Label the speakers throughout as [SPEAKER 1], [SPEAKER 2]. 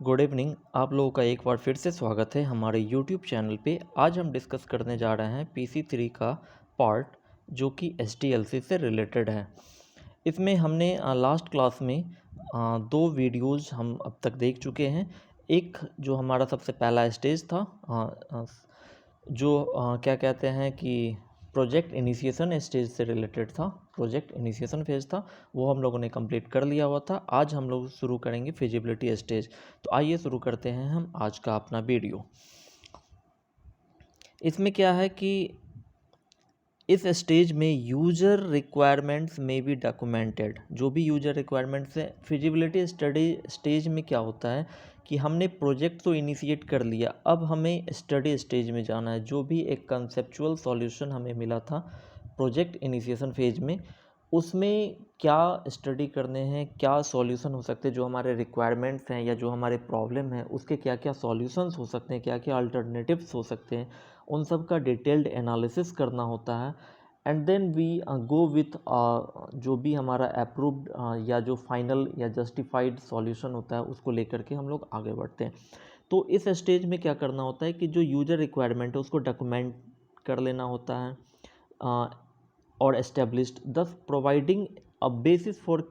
[SPEAKER 1] Good evening. आप लोगों का एक बार फिर से स्वागत है हमारे यूट्यूब चैनल पे। आज हम डिस्कस करने जा रहे हैं PC3 का पार्ट जो कि SDLC से रिलेटेड है। इसमें हमने लास्ट क्लास में दो वीडियोज़ हम अब तक देख चुके हैं। एक जो हमारा सबसे पहला स्टेज था जो क्या कहते हैं कि प्रोजेक्ट इनिशिएशन स्टेज से रिलेटेड था, प्रोजेक्ट इनिशिएशन फेज था, वो हम लोगों ने कंप्लीट कर लिया हुआ था। आज हम लोग शुरू करेंगे फिजिबिलिटी स्टेज। तो आइए शुरू करते हैं हम आज का अपना वीडियो। इसमें क्या है कि इस स्टेज में यूज़र रिक्वायरमेंट्स में भी डॉक्यूमेंटेड। जो भी यूज़र रिक्वायरमेंट्स है फिजिबिलिटी स्टडी स्टेज में क्या होता है कि हमने प्रोजेक्ट तो इनिशिएट कर लिया, अब हमें स्टडी स्टेज में जाना है। जो भी एक कंसेप्चुअल सॉल्यूशन हमें मिला था प्रोजेक्ट इनिशिएशन फेज में, उसमें क्या स्टडी करने हैं, क्या सॉल्यूशन हो सकते हैं, जो हमारे रिक्वायरमेंट्स हैं या जो हमारे प्रॉब्लम है उसके क्या क्या सॉल्यूशंस हो सकते हैं, क्या क्या अल्टरनेटिव्स हो सकते हैं, उन सब का डिटेल्ड एनालिसिस करना होता है। And then we go with जो भी हमारा अप्रूव्ड या जो फाइनल या जस्टिफाइड सॉल्यूशन होता है उसको लेकर के हम लोग आगे बढ़ते हैं। तो इस स्टेज में क्या करना होता है कि जो यूज़र रिक्वायरमेंट है उसको डॉक्यूमेंट कर लेना होता है और एस्टेब्लिश्ड, दस providing a basis for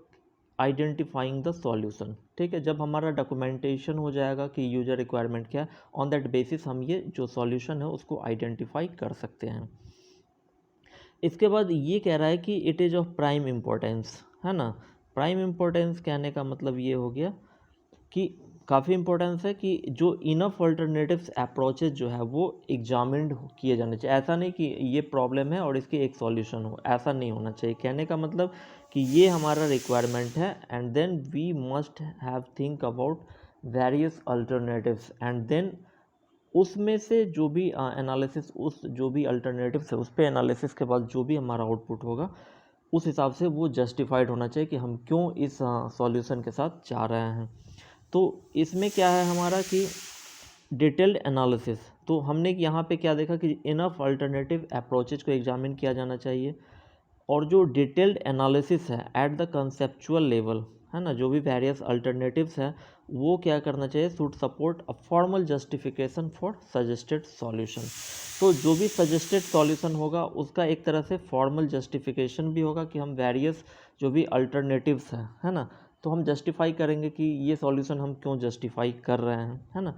[SPEAKER 1] identifying the solution. ठीक है, जब हमारा डॉक्यूमेंटेशन हो जाएगा कि यूज़र रिक्वायरमेंट क्या है, ऑन दैट बेसिस हम ये जो सॉल्यूशन है उसको आइडेंटिफाई कर सकते हैं। इसके बाद ये कह रहा है कि it is of prime importance, है ना। प्राइम इम्पोर्टेंस कहने का मतलब ये हो गया कि काफ़ी इम्पोर्टेंस है कि जो इनफ अल्टरनेटिव्स अप्रोचेज जो है वो एग्जामिन्ड किए जाने चाहिए। ऐसा नहीं कि ये प्रॉब्लम है और इसकी एक सॉल्यूशन हो, ऐसा नहीं होना चाहिए। कहने का मतलब कि ये हमारा रिक्वायरमेंट है and then we must have think about various alternatives and then उसमें से जो भी एनालिसिस, उस जो भी अल्टरनेटिव्स है उस पर एनालिसिस के बाद जो भी हमारा आउटपुट होगा उस हिसाब से वो जस्टिफाइड होना चाहिए कि हम क्यों इस सॉल्यूशन के साथ जा रहे हैं। तो इसमें क्या है हमारा कि डिटेल्ड एनालिसिस। तो हमने यहाँ पे क्या देखा कि इनफ अल्टरनेटिव अप्रोचेज को एग्जामिन किया जाना चाहिए और जो डिटेल्ड एनालिसिस है एट द कंसेप्चुअल लेवल, है ना, जो भी वेरियस अल्टरनेटिव्स हैं वो क्या करना चाहिए, should support a formal justification for suggested solution. तो जो भी सजेस्टेड सॉल्यूशन होगा उसका एक तरह से फॉर्मल जस्टिफिकेशन भी होगा कि हम वेरियस जो भी अल्टरनेटिव्स हैं, है ना, तो हम जस्टिफाई करेंगे कि ये सॉल्यूशन हम क्यों जस्टिफाई कर रहे हैं, है ना।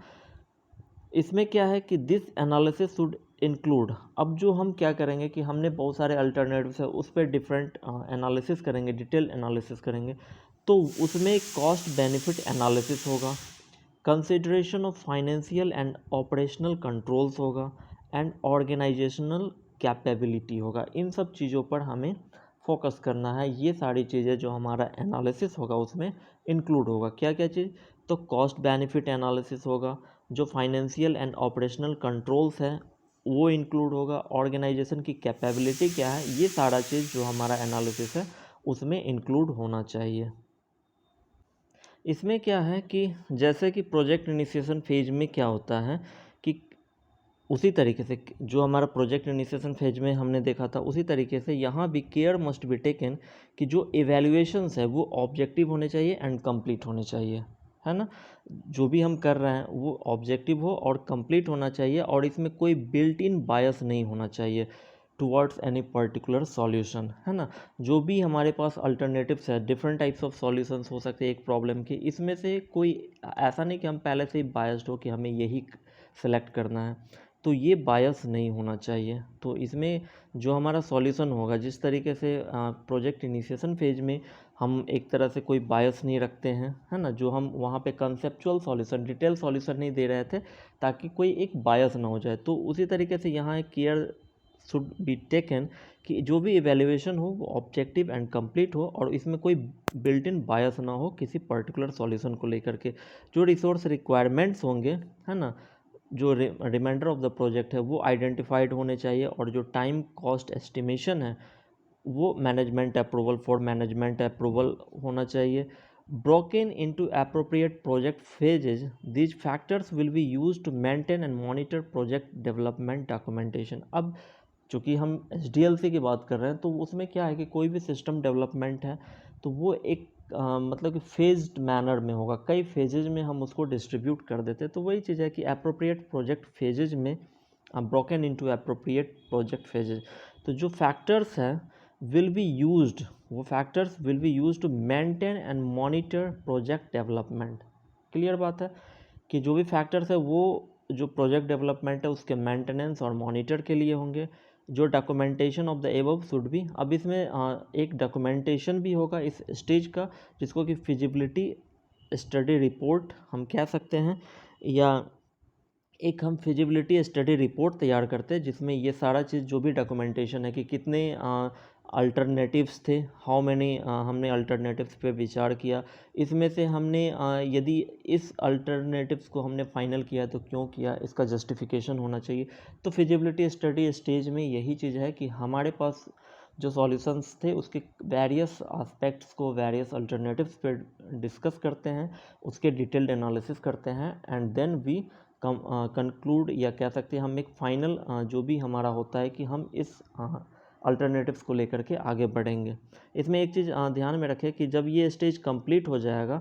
[SPEAKER 1] इसमें क्या है कि दिस एनालिसिस शुड इंक्लूड, अब जो हम क्या करेंगे कि हमने बहुत सारे अल्टरनेटिव्स है उस पर डिफरेंट एनालिसिस करेंगे, डिटेल एनालिसिस करेंगे। तो उसमें कॉस्ट बेनिफिट एनालिसिस होगा, consideration of financial and operational controls होगा एंड ऑर्गेनाइजेशनल कैपेबिलिटी होगा। इन सब चीज़ों पर हमें फोकस करना है। ये सारी चीज़ें जो हमारा एनालिसिस होगा उसमें इंक्लूड होगा। क्या क्या चीज़, तो कॉस्ट बेनिफिट एनालिसिस होगा, जो फाइनेंशियल एंड ऑपरेशनल कंट्रोल्स हैं वो इंक्लूड होगा, ऑर्गेनाइजेशन की कैपेबिलिटी क्या है, ये सारा चीज़ जो हमारा एनालिसिस है उसमें इंक्लूड होना चाहिए। इसमें क्या है कि जैसे कि प्रोजेक्ट इनिशिएशन फेज में क्या होता है कि उसी तरीके से जो हमारा प्रोजेक्ट इनिशिएशन फेज में हमने देखा था उसी तरीके से यहाँ भी केयर मस्ट बी टेकन कि जो एवेल्यूएशंस है वो ऑब्जेक्टिव होने चाहिए एंड कंप्लीट होने चाहिए, है ना। जो भी हम कर रहे हैं वो ऑब्जेक्टिव हो और कंप्लीट होना चाहिए और इसमें कोई बिल्ट इन बायस नहीं होना चाहिए टुवर्ड्स एनी पर्टिकुलर सॉल्यूशन, है ना। जो भी हमारे पास अल्टरनेटिव्स है, डिफरेंट टाइप्स ऑफ सॉल्यूशंस हो सकते हैं एक प्रॉब्लम के, इसमें से कोई ऐसा नहीं कि हम पहले से ही बायस्ड हो कि हमें यही सेलेक्ट करना है, तो ये बायस नहीं होना चाहिए। तो इसमें जो हमारा सॉल्यूशन होगा, जिस तरीके से प्रोजेक्ट इनिशिएशन फेज में हम एक तरह से कोई बायस नहीं रखते हैं, है ना, जो हम वहाँ पे कंसेप्चुअल सॉल्यूशन, डिटेल सॉल्यूशन नहीं दे रहे थे ताकि कोई एक बायस ना हो जाए, तो उसी तरीके से यहाँ एक केयर शुड बी टेकन कि जो भी इवेल्युएशन हो वो ऑब्जेक्टिव एंड कंप्लीट हो और इसमें कोई बिल्ट इन बायस ना हो किसी पर्टिकुलर सॉल्यूशन को लेकर के। जो रिसोर्स रिक्वायरमेंट्स होंगे, है ना, जो रिमाइंडर ऑफ द प्रोजेक्ट है वो आइडेंटिफाइड होने चाहिए और जो टाइम कॉस्ट एस्टिमेशन है वो management approval, for management approval होना चाहिए। Broken into appropriate project phases, these factors will be used to maintain and monitor project development documentation। अब चूँकि हम SDLC की बात कर रहे हैं तो उसमें क्या है कि कोई भी सिस्टम डेवलपमेंट है तो वो एक मतलब कि फेज्ड मैनर में होगा, कई फेजेज में हम उसको डिस्ट्रीब्यूट कर देते हैं। तो वही चीज़ है कि एप्रोप्रिएट प्रोजेक्ट फेजेज में broken into appropriate project phases. तो जो फैक्टर्स हैं विल बी यूज्ड, वो factors will be used to maintain and monitor project development. Clear बात है कि जो भी फैक्टर्स है वो जो प्रोजेक्ट डेवलपमेंट है उसके मेंटेनेंस और मॉनिटर के लिए होंगे। जो documentation of the above should be, अब इसमें एक डॉक्यूमेंटेशन भी होगा इस स्टेज का, जिसको कि फिजिबिलिटी स्टडी रिपोर्ट हम कह सकते हैं, या एक हम फिजिबिलिटी स्टडी रिपोर्ट तैयार करते हैं जिसमें ये सारा चीज़ जो भी डॉक्यूमेंटेशन है कि कितने अल्टरनेटिव्स थे, हाउ मैनी हमने अल्टरनेटिव्स पे विचार किया, इसमें से हमने यदि इस अल्टरनेटिव्स को हमने फाइनल किया तो क्यों किया, इसका जस्टिफिकेशन होना चाहिए। तो फिजिबिलिटी स्टडी स्टेज में यही चीज़ है कि हमारे पास जो सॉल्यूशंस थे उसके वेरियस एस्पेक्ट्स को, वेरियस अल्टरनेटिव्स पे डिस्कस करते हैं, उसके डिटेल्ड एनालिसिस करते हैं, एंड देन वी कंक्लूड, या कह सकते हैं हम एक फाइनल जो भी हमारा होता है कि हम इस अल्टरनेटिव्स को लेकर के आगे बढ़ेंगे। इसमें एक चीज़ ध्यान में रखें कि जब ये स्टेज कंप्लीट हो जाएगा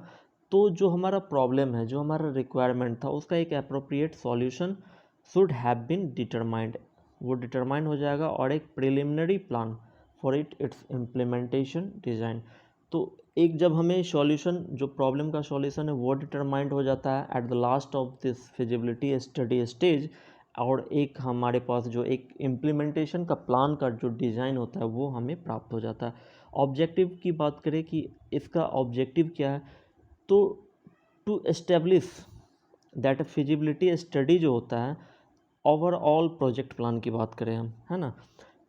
[SPEAKER 1] तो जो हमारा प्रॉब्लम है, जो हमारा रिक्वायरमेंट था, उसका एक appropriate solution should have been determined, वो डिटरमाइन हो जाएगा, और एक preliminary plan for its implementation design. तो एक जब हमें सॉल्यूशन, जो प्रॉब्लम का सॉल्यूशन है वो डिटरमाइंड हो जाता है at the last of this feasibility study stage, और एक हमारे पास जो एक इम्प्लीमेंटेशन का प्लान का जो डिज़ाइन होता है वो हमें प्राप्त हो जाता है। ऑब्जेक्टिव की बात करें कि इसका ऑब्जेक्टिव क्या है, तो to establish that feasibility study जो होता है, ओवरऑल प्रोजेक्ट प्लान की बात करें हम, है ना,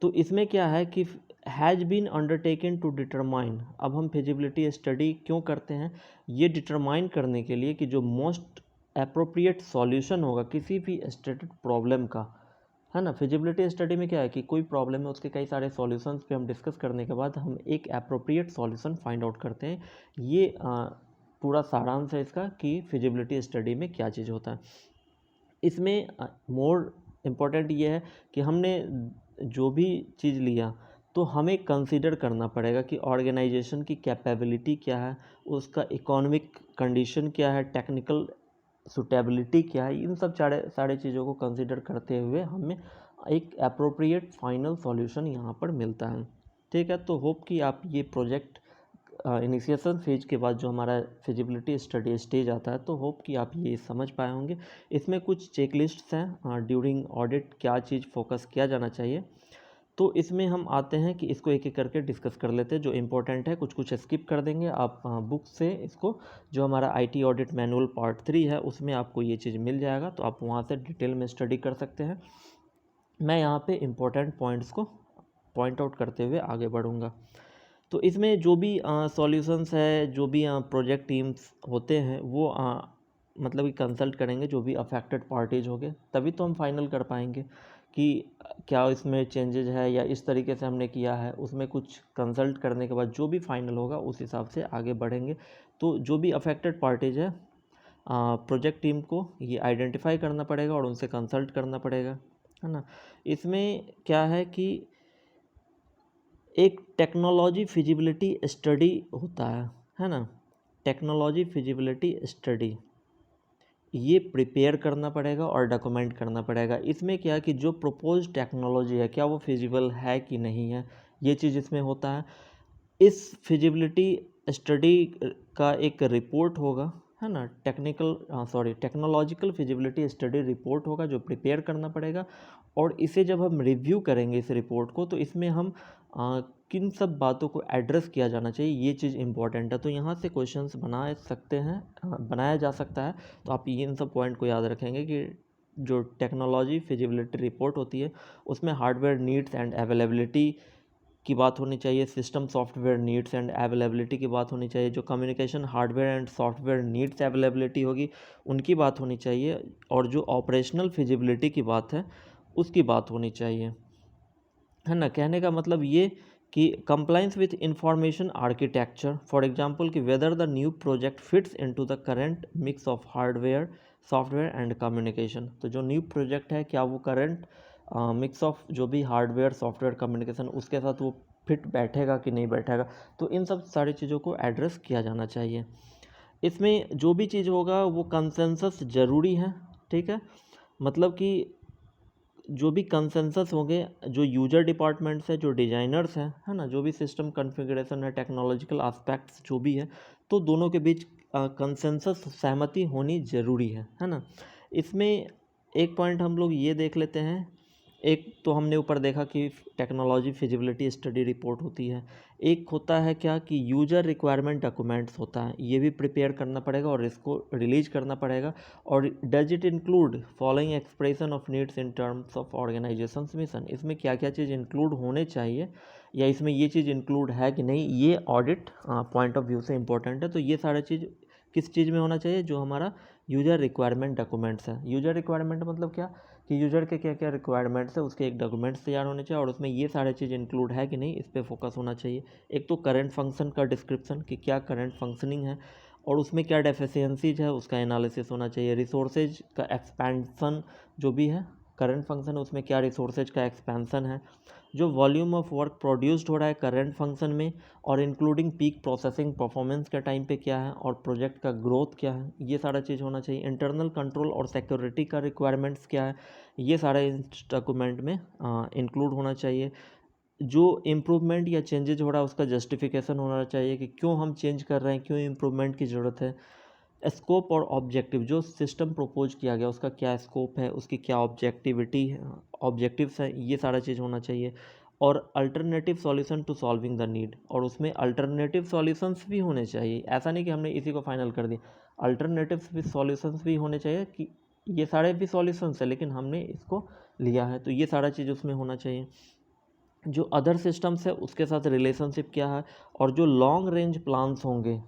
[SPEAKER 1] तो इसमें क्या है कि has been undertaken to determine, अब हम फिजिबिलिटी स्टडी क्यों करते हैं, ये डिटरमाइन करने के लिए कि जो मोस्ट अप्रोप्रिएट सॉल्यूशन होगा किसी भी स्टेटेड प्रॉब्लम का, है ना। फिजिबिलिटी स्टडी में क्या है कि कोई प्रॉब्लम है, उसके कई सारे सॉल्यूशंस पे हम डिस्कस करने के बाद हम एक अप्रोप्रिएट सॉल्यूशन फाइंड आउट करते हैं। ये पूरा सारांश है इसका कि फिजिबिलिटी स्टडी में क्या चीज़ होता है। इसमें मोर इम्पोर्टेंट ये है कि हमने जो भी चीज़ लिया तो हमें कंसीडर करना पड़ेगा कि ऑर्गेनाइजेशन की कैपेबिलिटी क्या है, उसका इकोनॉमिक कंडीशन क्या है, टेक्निकल सुटेबिलिटी क्या है, इन सब सारे चीज़ों को कंसीडर करते हुए हमें एक अप्रोप्रिएट फाइनल सॉल्यूशन यहाँ पर मिलता है। ठीक है, तो होप कि आप ये प्रोजेक्ट इनिशिएशन फेज के बाद जो हमारा फिजिबिलिटी स्टडी स्टेज आता है, तो होप कि आप ये समझ पाए होंगे। इसमें कुछ चेकलिस्ट्स हैं, ड्यूरिंग ऑडिट क्या चीज़ फोकस किया जाना चाहिए, तो इसमें हम आते हैं कि इसको एक एक करके डिस्कस कर लेते हैं। जो इम्पोर्टेंट है कुछ कुछ स्किप कर देंगे आप बुक से, इसको जो हमारा आईटी ऑडिट मैनुअल पार्ट 3 है उसमें आपको ये चीज़ मिल जाएगा, तो आप वहाँ से डिटेल में स्टडी कर सकते हैं। मैं यहाँ पे इम्पोर्टेंट पॉइंट्स को पॉइंट आउट करते हुए आगे बढ़ूँगा। तो इसमें जो भी सॉल्यूशंस है, जो भी प्रोजेक्ट टीम्स होते हैं वो मतलब कि कंसल्ट करेंगे जो भी अफेक्टेड पार्टीज होंगे, तभी तो हम फाइनल कर पाएंगे कि क्या इसमें चेंजेज है या इस तरीके से हमने किया है। उसमें कुछ कंसल्ट करने के बाद जो भी फाइनल होगा उस हिसाब से आगे बढ़ेंगे। तो जो भी अफेक्टेड पार्टीज है प्रोजेक्ट टीम को ये आइडेंटिफाई करना पड़ेगा और उनसे कंसल्ट करना पड़ेगा, है ना। इसमें क्या है कि एक टेक्नोलॉजी फिजिबिलिटी स्टडी होता है ना, टेक्नोलॉजी फिजिबिलिटी स्टडी ये प्रिपेयर करना पड़ेगा और डॉक्यूमेंट करना पड़ेगा। इसमें क्या है कि जो प्रपोज टेक्नोलॉजी है क्या वो फिजिबल है कि नहीं है, ये चीज़ इसमें होता है। इस फिजिबिलिटी स्टडी का एक रिपोर्ट होगा, है ना, टेक्नोलॉजिकल फिजिबिलिटी स्टडी रिपोर्ट होगा जो प्रिपेयर करना पड़ेगा। और इसे जब हम रिव्यू करेंगे इस रिपोर्ट को, तो इसमें हम किन सब बातों को एड्रेस किया जाना चाहिए, ये चीज़ इंपॉर्टेंट है। तो यहाँ से क्वेश्चंस बना सकते हैं, बनाया जा सकता है। तो आप इन सब पॉइंट को याद रखेंगे कि जो टेक्नोलॉजी फिजिबिलिटी रिपोर्ट होती है उसमें हार्डवेयर नीड्स एंड अवेलेबिलिटी की बात होनी चाहिए, system software needs and availability की बात होनी चाहिए, जो communication hardware and software needs availability होगी उनकी बात होनी चाहिए, और जो ऑपरेशनल फिजिबिलिटी की बात है उसकी बात होनी चाहिए, है ना। कहने का मतलब ये कि compliance with information architecture, for example कि whether the new project fits into the current mix of hardware software and communication. तो जो न्यू प्रोजेक्ट है क्या वो करंट मिक्स ऑफ जो भी हार्डवेयर सॉफ्टवेयर कम्युनिकेशन उसके साथ वो फिट बैठेगा कि नहीं बैठेगा। तो इन सब सारी चीज़ों को एड्रेस किया जाना चाहिए। इसमें जो भी चीज़ होगा वो कंसेंसस ज़रूरी है, ठीक है। मतलब कि जो भी कंसेंसस होंगे, जो यूजर डिपार्टमेंट्स है, जो डिज़ाइनर्स हैं, है ना, जो भी सिस्टम कॉन्फ़िगरेशन है, टेक्नोलॉजिकल एस्पेक्ट्स जो भी है, तो दोनों के बीच कंसेंसस सहमति होनी ज़रूरी है ना। इसमें एक पॉइंट हम लोग ये देख लेते हैं। एक तो हमने ऊपर देखा कि टेक्नोलॉजी फिजिबिलिटी स्टडी रिपोर्ट होती है। एक होता है क्या कि यूजर रिक्वायरमेंट डॉक्यूमेंट्स होता है, ये भी प्रिपेयर करना पड़ेगा और इसको रिलीज करना पड़ेगा। और does it include following expression of needs in terms of organisation mission, इसमें क्या क्या चीज़ इंक्लूड होने चाहिए या इसमें ये चीज़ इंक्लूड है कि नहीं, ये ऑडिट पॉइंट ऑफ व्यू से इंपॉर्टेंट है। तो ये सारा चीज़ किस चीज़ में होना चाहिए, जो हमारा यूजर रिक्वायरमेंट डॉक्यूमेंट्स है। यूजर रिक्वायरमेंट मतलब क्या कि यूजर के क्या क्या रिक्वायरमेंट्स है, उसके एक डॉक्यूमेंट्स तैयार होने चाहिए और उसमें ये सारे चीज़ इंक्लूड है कि नहीं, इस पर फोकस होना चाहिए। एक तो करंट फंक्शन का डिस्क्रिप्शन कि क्या करंट फंक्शनिंग है और उसमें क्या डेफिशिएंसीज है, उसका एनालिसिस होना चाहिए। रिसोर्सेज का एक्सपेंसन जो भी है करंट फंक्शन, उसमें क्या रिसोर्सेज का एक्सपेंसन है, जो वॉल्यूम ऑफ वर्क प्रोड्यूस्ड हो रहा है करंट फंक्शन में और इंक्लूडिंग पीक प्रोसेसिंग परफॉर्मेंस के टाइम पे क्या है और प्रोजेक्ट का ग्रोथ क्या है, ये सारा चीज़ होना चाहिए। इंटरनल कंट्रोल और सिक्योरिटी का रिक्वायरमेंट्स क्या है, ये सारा इस डॉक्यूमेंट में इंक्लूड होना चाहिए। जो इम्प्रूवमेंट या चेंजेज हो रहा है उसका जस्टिफिकेशन होना चाहिए कि क्यों हम चेंज कर रहे हैं, क्यों इम्प्रूवमेंट की ज़रूरत है। स्कोप और ऑब्जेक्टिव, जो सिस्टम प्रपोज किया गया उसका क्या स्कोप है, उसकी क्या ऑब्जेक्टिविटी है, ऑब्जेक्टिव्स है, ये सारा चीज़ होना चाहिए। और alternative solution to solving the need, और उसमें अल्टरनेटिव सॉल्यूशंस भी होने चाहिए। ऐसा नहीं कि हमने इसी को फाइनल कर दिया, अल्टरनेटिव भी सॉल्यूशंस भी होने चाहिए कि ये सारे भी सॉल्यूशंस है लेकिन हमने इसको लिया है, तो ये सारा चीज़ उसमें होना चाहिए। जो अदर सिस्टम्स है उसके साथ रिलेशनशिप क्या है, और जो लॉन्ग रेंज प्लान्स होंगे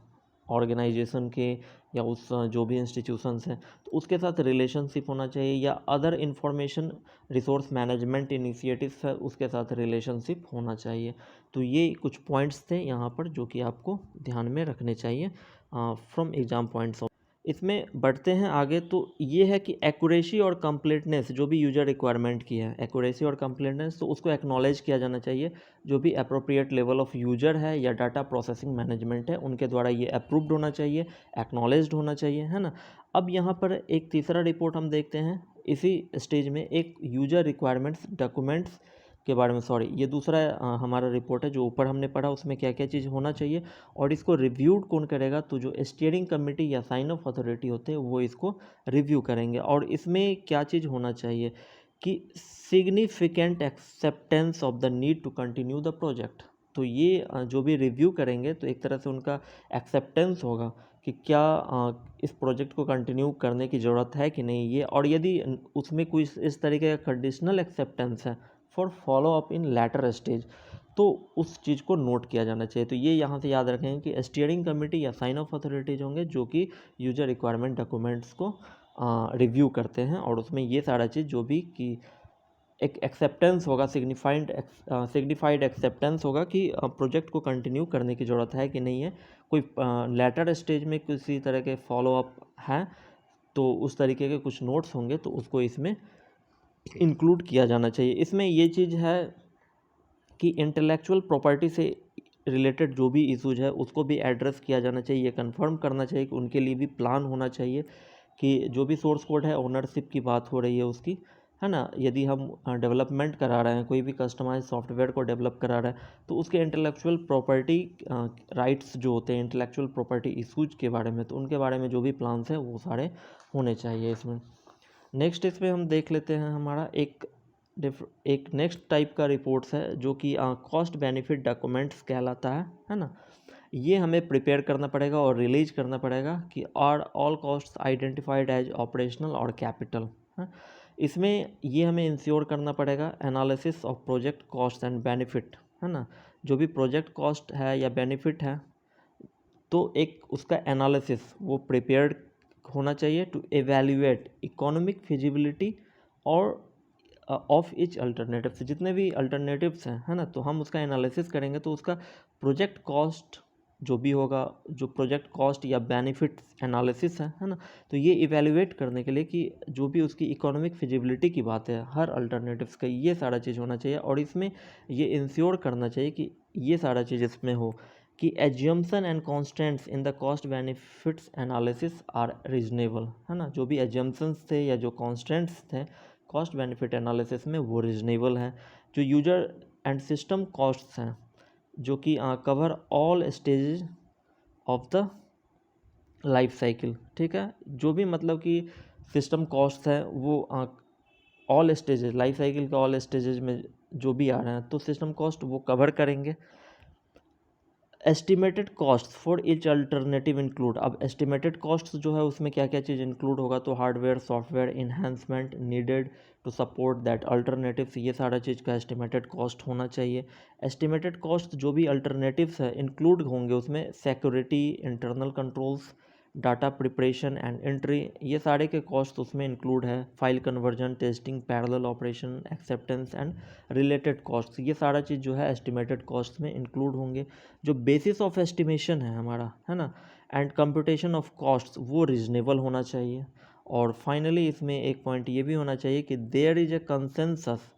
[SPEAKER 1] ऑर्गेनाइजेशन के या उस जो भी इंस्टीट्यूशंस हैं, तो उसके साथ रिलेशनशिप होना चाहिए। या other information resource management initiatives है उसके साथ रिलेशनशिप होना चाहिए। तो ये कुछ पॉइंट्स थे यहाँ पर जो कि आपको ध्यान में रखने चाहिए फ्रॉम एग्जाम पॉइंट्स। इसमें बढ़ते हैं आगे, तो ये है कि एक्यूरेसी और कंप्लीटनेस जो भी यूजर रिक्वायरमेंट की है, एक्यूरेसी और कंप्लीटनेस, तो उसको एक्नॉलेज किया जाना चाहिए। जो भी अप्रोप्रिएट लेवल ऑफ यूजर है या डाटा प्रोसेसिंग मैनेजमेंट है उनके द्वारा ये अप्रूव्ड होना चाहिए, एक्नॉलेज्ड होना चाहिए, है ना। अब यहाँ पर एक तीसरा रिपोर्ट हम देखते हैं इसी स्टेज में, एक यूजर रिक्वायरमेंट्स डॉक्यूमेंट्स के बारे में। सॉरी, ये दूसरा हमारा रिपोर्ट है। जो ऊपर हमने पढ़ा उसमें क्या क्या चीज़ होना चाहिए और इसको रिव्यूड कौन करेगा, तो जो स्टीयरिंग कमेटी या साइन ऑफ अथॉरिटी होते हैं वो इसको रिव्यू करेंगे। और इसमें क्या चीज़ होना चाहिए कि significant acceptance of the need to continue the project. तो ये जो भी रिव्यू करेंगे तो एक तरह से उनका एक्सेप्टेंस होगा कि क्या इस प्रोजेक्ट को कंटिन्यू करने की ज़रूरत है कि नहीं ये, और यदि उसमें कोई इस तरीके का कंडीशनल एक्सेप्टेंस है for follow up in later stage, तो उस चीज़ को नोट किया जाना चाहिए। तो ये यहाँ से याद रखें कि स्टीयरिंग कमेटी या साइन ऑफ अथॉरिटीज होंगे जो कि यूजर रिक्वायरमेंट डॉक्यूमेंट्स को रिव्यू करते हैं, और उसमें ये सारा चीज़ जो भी कि एक एक्सेप्टेंस होगा, सिग्निफाइड एक्सेप्टेंस होगा कि प्रोजेक्ट को कंटिन्यू करने की ज़रूरत है कि नहीं है। कोई लेटर स्टेज में किसी तरह के फॉलो अप है तो उस तरीके के कुछ नोट्स होंगे तो उसको इसमें इंक्लूड किया जाना चाहिए। इसमें ये चीज़ है कि इंटेलेक्चुअल प्रॉपर्टी से रिलेटेड जो भी इशूज़ है उसको भी एड्रेस किया जाना चाहिए, ये कंफर्म करना चाहिए कि उनके लिए भी प्लान होना चाहिए कि जो भी सोर्स कोड है ओनरशिप की बात हो रही है उसकी, है ना। यदि हम डेवलपमेंट करा रहे हैं, कोई भी कस्टमाइज सॉफ्टवेयर को डेवलप करा रहे हैं, तो उसके इंटेलेक्चुअल प्रॉपर्टी राइट्स जो होते हैं, इंटेलेक्चुअल प्रॉपर्टी इशूज के बारे में, तो उनके बारे में जो भी प्लान्स हैं वो सारे होने चाहिए इसमें। नेक्स्ट इसमें हम देख लेते हैं हमारा एक नेक्स्ट टाइप का रिपोर्ट्स है जो कि कॉस्ट बेनिफिट डॉक्यूमेंट्स कहलाता है ना। ये हमें प्रिपेयर करना पड़ेगा और रिलीज करना पड़ेगा कि are all costs identified as operational और कैपिटल है। इसमें ये हमें इंश्योर करना पड़ेगा analysis of project cost and benefit, है ना। जो भी प्रोजेक्ट कॉस्ट है या बेनिफिट है तो एक उसका एनालिसिस वो प्रिपेयर्ड होना चाहिए टू एवेल्यूएट इकोनॉमिक फिजिबिलिटी और ऑफ इच अल्टरनेटिव से, जितने भी अल्टरनेटिव्स हैं, है ना, तो हम उसका एनालिसिस करेंगे तो उसका प्रोजेक्ट कॉस्ट जो भी होगा, जो प्रोजेक्ट कॉस्ट या बेनिफिट एनालिसिस है ना, तो ये इवेल्युएट करने के लिए कि जो भी उसकी इकोनॉमिक फिजिबिलिटी की बात है हर अल्टरनेटिव्स का, ये सारा चीज़ होना चाहिए। और इसमें ये इंश्योर करना चाहिए कि ये सारा चीज़ इसमें हो कि assumptions and constants in the cost benefits analysis are reasonable, है ना। जो भी एज्यूम्सन्स थे या जो कॉन्स्टेंट्स थे कॉस्ट बेनिफिट एनालिसिस में वो रीजनेबल हैं। जो यूजर एंड सिस्टम कॉस्ट्स हैं जो कि cover all stages of the life cycle, ठीक है। जो भी मतलब कि सिस्टम कॉस्ट है वो ऑल स्टेजेस, लाइफ साइकिल के ऑल स्टेजेस में जो भी आ रहे हैं तो सिस्टम कॉस्ट वो कवर करेंगे। Estimated cost for each alternative include, अब एस्टिमेटेड कॉस्ट जो है उसमें क्या क्या चीज़ इंक्लूड होगा, तो hardware software enhancement needed to support that alternatives, ये सारा चीज़ का एस्टिमेटेड कॉस्ट होना चाहिए। एस्टिमेटेड कॉस्ट जो भी अल्टरनेटिव्स है इंक्लूड होंगे उसमें security, internal controls, data preparation and entry, ये सारे के कॉस्ट उसमें इंक्लूड है। File conversion, testing, parallel operation, acceptance and related cost, ये सारा चीज़ जो है एस्टिमेटेड कॉस्ट में इंक्लूड होंगे। जो बेसिस ऑफ एस्टिमेशन है हमारा, है ना, एंड कंप्यूटेशन ऑफ कॉस्ट वो रीजनेबल होना चाहिए। और फाइनली इसमें एक पॉइंट ये भी होना चाहिए कि देयर इज ए कंसेंसस,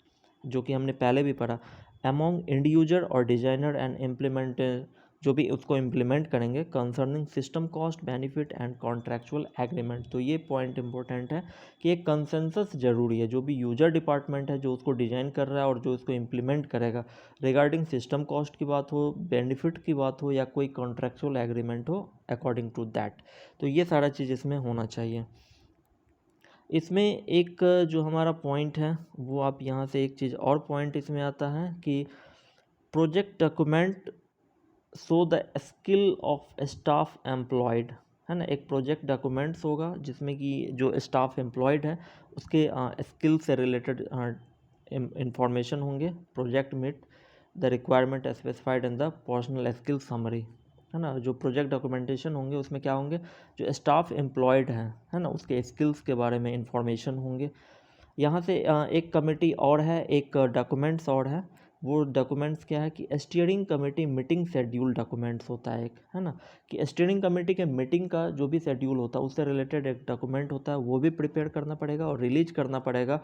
[SPEAKER 1] जो कि हमने पहले भी पढ़ा, अमॉन्ग एंड यूजर और डिजाइनर एंड इम्प्लीमेंटर, जो भी उसको इम्प्लीमेंट करेंगे, concerning system cost benefit and contractual agreement. तो ये पॉइंट इंपॉर्टेंट है कि एक कंसेंसस जरूरी है, जो भी यूजर डिपार्टमेंट है जो उसको डिज़ाइन कर रहा है और जो उसको इम्प्लीमेंट करेगा, रिगार्डिंग सिस्टम कॉस्ट की बात हो, बेनिफिट की बात हो या कोई कॉन्ट्रैक्चुअल एग्रीमेंट हो अकॉर्डिंग टू दैट, तो ये सारा चीज़ इसमें होना चाहिए। इसमें एक जो हमारा पॉइंट है वो आप यहाँ से एक चीज़ और पॉइंट इसमें आता है कि project document so the skill of staff employed, है ना। एक प्रोजेक्ट डॉक्यूमेंट्स होगा जिसमें कि जो स्टाफ एम्प्लॉयड है उसके स्किल से रिलेटेड इंफॉर्मेशन होंगे। Project meet the requirement specified in the personal skill summary, है ना। जो प्रोजेक्ट डॉक्यूमेंटेशन होंगे उसमें क्या होंगे, जो स्टाफ एम्प्लॉयड है ना, उसके स्किल्स के बारे में इंफॉर्मेशन होंगे। यहाँ से एक कमेटी और है, एक डॉक्यूमेंट्स और है। वो डॉक्यूमेंट्स क्या है कि steering committee meeting schedule documents होता है एक, है ना, कि स्टीयरिंग कमेटी के मीटिंग का जो भी शेड्यूल होता है उससे रिलेटेड एक डॉक्यूमेंट होता है, वो भी प्रिपेयर करना पड़ेगा और रिलीज करना पड़ेगा।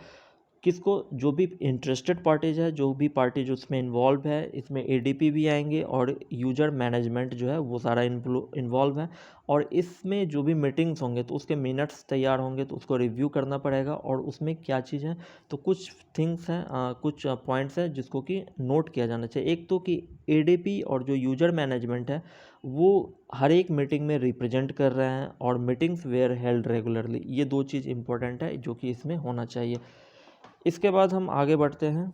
[SPEAKER 1] किसको, जो भी इंटरेस्टेड पार्टीज है, जो भी पार्टी जो इसमें इन्वॉल्व है, इसमें एडीपी भी आएंगे और यूजर मैनेजमेंट जो है वो सारा इन्वॉल्व है। और इसमें जो भी मीटिंग्स होंगे तो उसके मिनट्स तैयार होंगे तो उसको रिव्यू करना पड़ेगा और उसमें क्या चीज़ है, तो कुछ थिंग्स हैं, कुछ पॉइंट्स हैं जिसको कि नोट किया जाना चाहिए। एक तो कि एडीपी और जो यूजर मैनेजमेंट है वो हर एक मीटिंग में रिप्रेजेंट कर रहे हैं और मीटिंग्स वेयर हेल्ड रेगुलरली, ये दो चीज़ इंपॉर्टेंट है जो कि इसमें होना चाहिए। इसके बाद हम आगे बढ़ते हैं।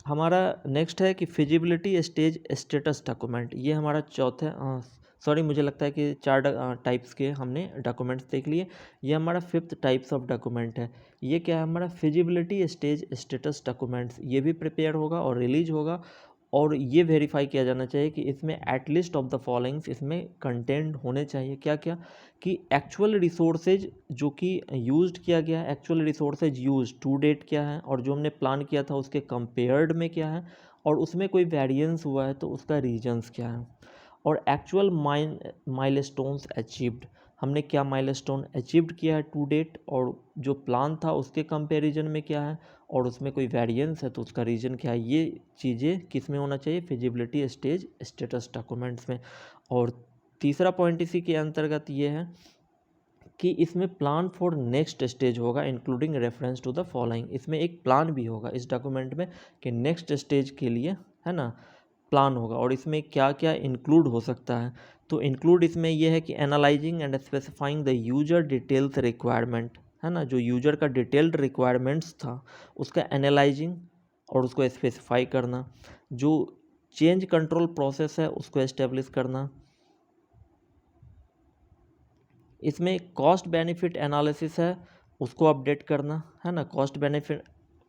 [SPEAKER 1] हमारा नेक्स्ट है कि फिजिबिलिटी स्टेज स्टेटस डॉक्यूमेंट, ये हमारा चौथे, सॉरी मुझे लगता है कि चार टाइप्स के हमने डॉक्यूमेंट्स देख लिए, ये हमारा फिफ्थ टाइप्स ऑफ डॉक्यूमेंट है। ये क्या है, हमारा फिजिबिलिटी स्टेज स्टेटस डॉक्यूमेंट्स, ये भी प्रिपेयर होगा और रिलीज होगा। और ये वेरीफाई किया जाना चाहिए कि इसमें एटलीस्ट ऑफ द फॉलोइंग्स इसमें कंटेंट होने चाहिए। क्या क्या, कि एक्चुअल रिसोर्सेज जो कि यूज्ड किया गया है, actual resources use to date क्या है, और जो हमने प्लान किया था उसके कंपेयर्ड में क्या है, और उसमें कोई वेरिएंस हुआ है तो उसका रीजंस क्या है, और एक्चुअल माइलस्टोन्स अचीव्ड, हमने क्या माइलस्टोन अचीव्ड किया है टू डेट, और जो प्लान था उसके कंपैरिजन में क्या है, और उसमें कोई वेरिएंस है तो उसका रीजन क्या है। ये चीज़ें किस में होना चाहिए, फिजिबिलिटी स्टेज स्टेटस डॉक्यूमेंट्स में। और तीसरा पॉइंट इसी के अंतर्गत ये है कि इसमें प्लान फॉर नेक्स्ट स्टेज होगा including reference to the following, इसमें एक प्लान भी होगा इस डॉक्यूमेंट में कि नेक्स्ट स्टेज के लिए, है ना, प्लान होगा। और इसमें क्या क्या इंक्लूड हो सकता है, तो इंक्लूड इसमें यह है कि analysing and specifying the user details requirement, है ना, जो यूजर का डिटेल्ड रिक्वायरमेंट्स था उसका एनालाइजिंग और उसको स्पेसिफाई करना, जो चेंज कंट्रोल प्रोसेस है उसको एस्टेब्लिश करना। इसमें कॉस्ट बेनिफिट एनालिसिस है उसको अपडेट करना, है ना। कॉस्ट बेनिफिट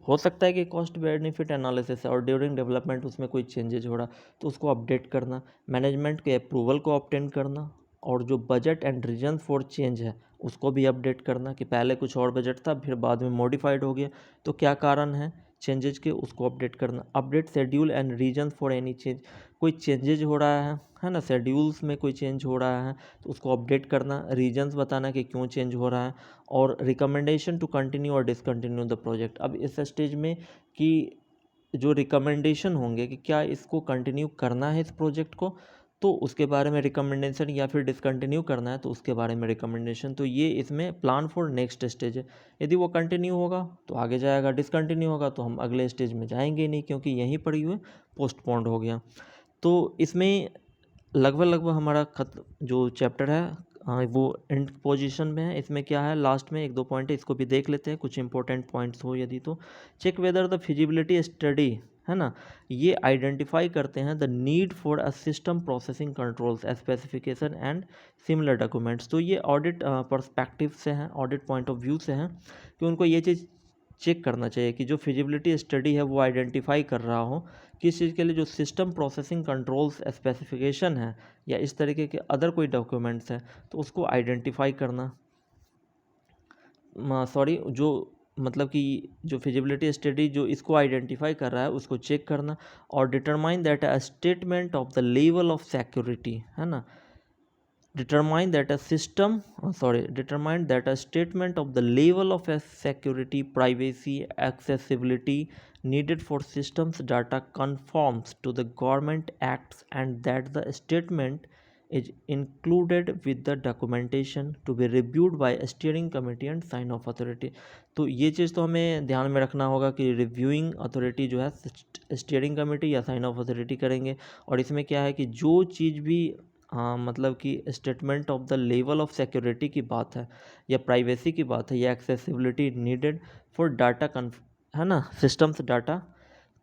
[SPEAKER 1] हो सकता है कि कॉस्ट बेनिफिट एनालिसिस है और ड्यूरिंग डेवलपमेंट उसमें कोई चेंजेज हो रहा तो उसको अपडेट करना, मैनेजमेंट के अप्रूवल को ऑब्टेन करना, और जो budget and reason for change है उसको भी अपडेट करना कि पहले कुछ और बजट था फिर बाद में मॉडिफाइड हो गया तो क्या कारण है चेंजेज के, उसको अपडेट करना। Update schedule and reason for any change, कोई चेंजेज हो रहा है ना, शेड्यूल्स में कोई चेंज हो रहा है तो उसको अपडेट करना, रीजंस बताना कि क्यों चेंज हो रहा है, और रिकमेंडेशन टू कंटिन्यू और डिसकंटिन्यू द प्रोजेक्ट। अब इस स्टेज में कि जो रिकमेंडेशन होंगे कि क्या इसको कंटिन्यू करना है इस प्रोजेक्ट को, तो उसके बारे में रिकमेंडेशन, या फिर डिसकंटिन्यू करना है तो उसके बारे में रिकमेंडेशन। तो ये इसमें प्लान फॉर नेक्स्ट स्टेज है। यदि वो कंटिन्यू होगा तो आगे जाएगा, डिसकंटिन्यू होगा तो हम अगले स्टेज में जाएंगे नहीं, क्योंकि यहीं पर ही हुए पोस्टपोन्ड हो गया। तो इसमें लगभग हमारा जो चैप्टर है वो एंड पोजीशन में है। इसमें क्या है, लास्ट में एक दो पॉइंट है, इसको भी देख लेते हैं, कुछ इंपॉर्टेंट पॉइंट्स हो यदि तो। Check whether the feasibility study, है ना, ये आइडेंटिफाई करते हैं the need for a system processing controls specification and similar documents. तो ये ऑडिट पर्सपेक्टिव से हैं, ऑडिट पॉइंट ऑफ व्यू से हैं, कि उनको ये चीज़ चेक करना चाहिए कि जो फिजिबिलिटी स्टडी है वो आइडेंटिफाई कर रहा हो किस चीज़ के लिए, जो सिस्टम प्रोसेसिंग कंट्रोल्स स्पेसिफिकेशन है या इस तरीके के अदर कोई डॉक्यूमेंट्स हैं, तो उसको आइडेंटिफाई करना, सॉरी, जो मतलब कि जो फिजिबिलिटी स्टडी जो इसको आइडेंटिफाई कर रहा है उसको चेक करना, और determine that a statement of the level of security, है ना, determine that a system determine that a statement of the level of a security, privacy, accessibility needed for systems data conforms to the government acts, and that the statement is included with the documentation to be reviewed by a steering committee and sign off authority। तो ये चीज़ तो हमें ध्यान में रखना होगा कि reviewing authority जो है स्टीयरिंग कमेटी या साइन ऑफ अथॉरिटी करेंगे। और इसमें क्या है कि जो चीज़ भी, हाँ, मतलब कि statement of the level of security की बात है या प्राइवेसी की बात है या एक्सेसिबिलिटी नीडेड फॉर डाटा है ना, सिस्टम्स डाटा,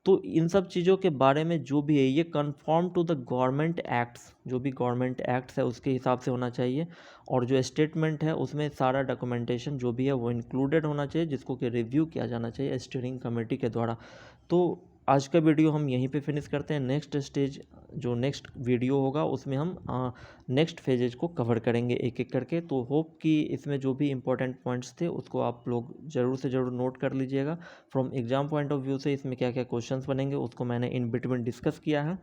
[SPEAKER 1] तो इन सब चीज़ों के बारे में जो भी है ये confirm to the government acts, जो भी गवर्नमेंट एक्ट्स है उसके हिसाब से होना चाहिए। और जो स्टेटमेंट है उसमें सारा डॉक्यूमेंटेशन जो भी है वो इंक्लूडेड होना चाहिए, जिसको कि रिव्यू किया जाना चाहिए स्टीयरिंग कमेटी के द्वारा। तो आज का वीडियो हम यहीं पे फिनिश करते हैं। नेक्स्ट स्टेज जो नेक्स्ट वीडियो होगा उसमें हम नेक्स्ट फेजेज को कवर करेंगे एक एक करके। तो होप कि इसमें जो भी इंपॉर्टेंट पॉइंट्स थे उसको आप लोग ज़रूर से ज़रूर नोट कर लीजिएगा। From exam point of view से इसमें क्या क्या क्वेश्चंस बनेंगे उसको मैंने इन बिटवीन डिस्कस किया है।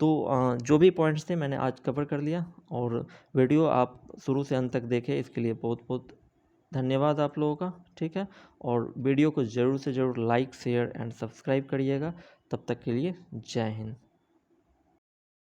[SPEAKER 1] तो जो भी पॉइंट्स थे मैंने आज कवर कर लिया। और वीडियो आप शुरू से अंत तक देखें, इसके लिए बहुत बहुत धन्यवाद आप लोगों का। ठीक है, और वीडियो को ज़रूर से ज़रूर लाइक, शेयर एंड सब्सक्राइब करिएगा। तब तक के लिए जय हिंद।